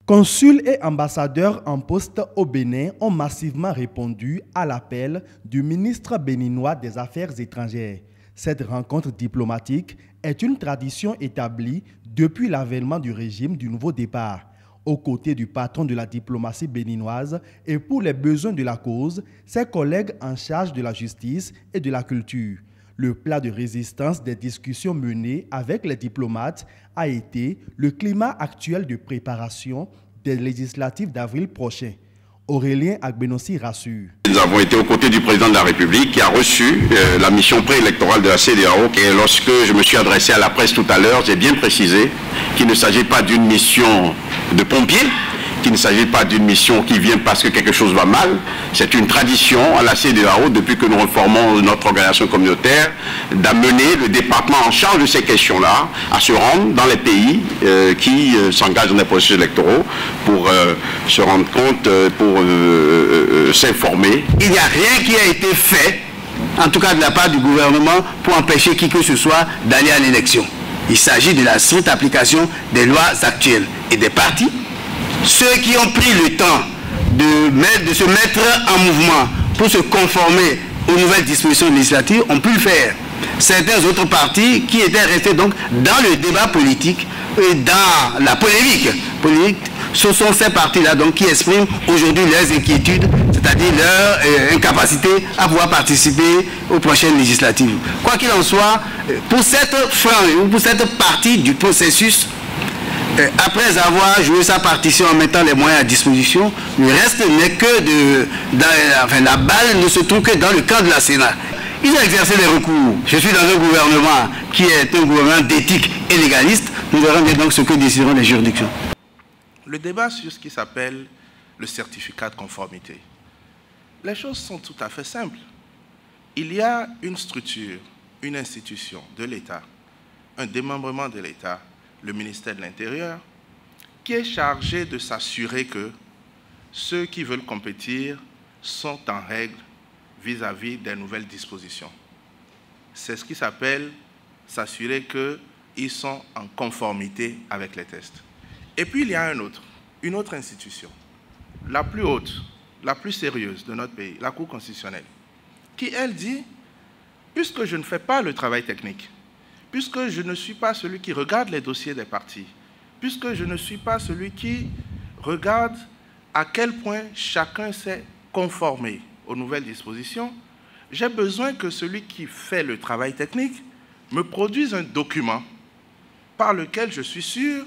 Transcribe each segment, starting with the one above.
Consuls et ambassadeurs en poste au Bénin ont massivement répondu à l'appel du ministre béninois des Affaires étrangères. Cette rencontre diplomatique est une tradition établie depuis l'avènement du régime du nouveau départ. Aux côtés du patron de la diplomatie béninoise et pour les besoins de la cause, ses collègues en charge de la justice et de la culture. Le plat de résistance des discussions menées avec les diplomates a été le climat actuel de préparation des législatives d'avril prochain. Aurélien Agbenossi rassure. Nous avons été aux côtés du président de la République qui a reçu la mission préélectorale de la CEDEAO. Et lorsque je me suis adressé à la presse tout à l'heure, j'ai bien précisé qu'il ne s'agit pas d'une mission de pompiers, qu'il ne s'agit pas d'une mission qui vient parce que quelque chose va mal. C'est une tradition à la CEDEAO, depuis que nous reformons notre organisation communautaire, d'amener le département en charge de ces questions-là à se rendre dans les pays qui s'engagent dans les processus électoraux pour se rendre compte, pour s'informer. Il n'y a rien qui a été fait, en tout cas de la part du gouvernement, pour empêcher qui que ce soit d'aller à l'élection. Il s'agit de la stricte application des lois actuelles et des partis. Ceux qui ont pris le temps de se mettre en mouvement pour se conformer aux nouvelles dispositions législatives ont pu le faire. Certains autres partis qui étaient restés donc dans le débat politique et dans la polémique, ce sont ces partis-là donc qui expriment aujourd'hui leurs inquiétudes, c'est-à-dire leur incapacité à pouvoir participer aux prochaines législatives. Quoi qu'il en soit, pour cette frange ou pour cette partie du processus, après avoir joué sa partition en mettant les moyens à disposition, le reste n'est que la balle ne se trouve que dans le camp de la Sénat. Ils ont exercé des recours. Je suis dans un gouvernement qui est un gouvernement d'éthique et légaliste. Nous verrons bien donc ce que décideront les juridictions. Le débat sur ce qui s'appelle le certificat de conformité. Les choses sont tout à fait simples. Il y a une structure, une institution de l'État, un démembrement de l'État, le ministère de l'Intérieur, qui est chargé de s'assurer que ceux qui veulent compétir sont en règle vis-à-vis des nouvelles dispositions. C'est ce qui s'appelle s'assurer qu'ils sont en conformité avec les tests. Et puis il y a une autre institution, la plus haute, la plus sérieuse de notre pays, la Cour constitutionnelle, qui elle dit, puisque je ne fais pas le travail technique, puisque je ne suis pas celui qui regarde les dossiers des partis, puisque je ne suis pas celui qui regarde à quel point chacun s'est conformé aux nouvelles dispositions, j'ai besoin que celui qui fait le travail technique me produise un document par lequel je suis sûr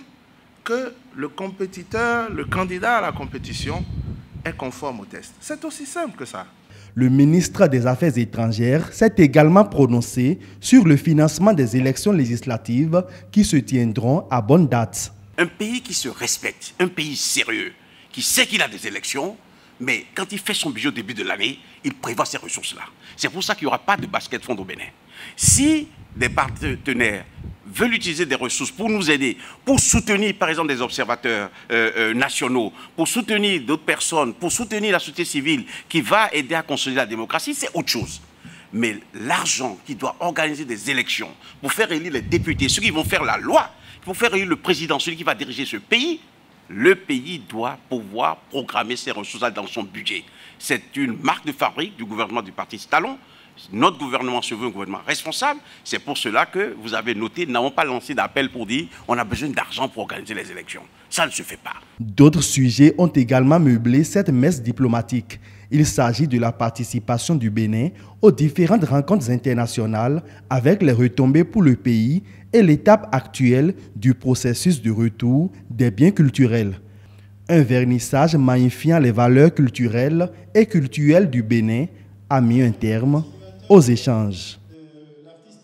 que le compétiteur, le candidat à la compétition est conforme au test. C'est aussi simple que ça. Le ministre des Affaires étrangères s'est également prononcé sur le financement des élections législatives qui se tiendront à bonne date. Un pays qui se respecte, un pays sérieux, qui sait qu'il a des élections, mais quand il fait son budget au début de l'année, il prévoit ces ressources-là. C'est pour ça qu'il n'y aura pas de basket fond au Bénin. Si des partenaires veulent utiliser des ressources pour nous aider, pour soutenir par exemple des observateurs nationaux, pour soutenir d'autres personnes, pour soutenir la société civile qui va aider à consolider la démocratie, c'est autre chose. Mais l'argent qui doit organiser des élections pour faire élire les députés, ceux qui vont faire la loi, pour faire élire le président, celui qui va diriger ce pays, le pays doit pouvoir programmer ses ressources dans son budget. C'est une marque de fabrique du gouvernement du parti Talon. Notre gouvernement se veut un gouvernement responsable. C'est pour cela que vous avez noté, nous n'avons pas lancé d'appel pour dire on a besoin d'argent pour organiser les élections. Ça ne se fait pas. D'autres sujets ont également meublé cette messe diplomatique. Il s'agit de la participation du Bénin aux différentes rencontres internationales avec les retombées pour le pays et l'étape actuelle du processus de retour des biens culturels. Un vernissage magnifiant les valeurs culturelles et cultuelles du Bénin a mis un terme aux échanges.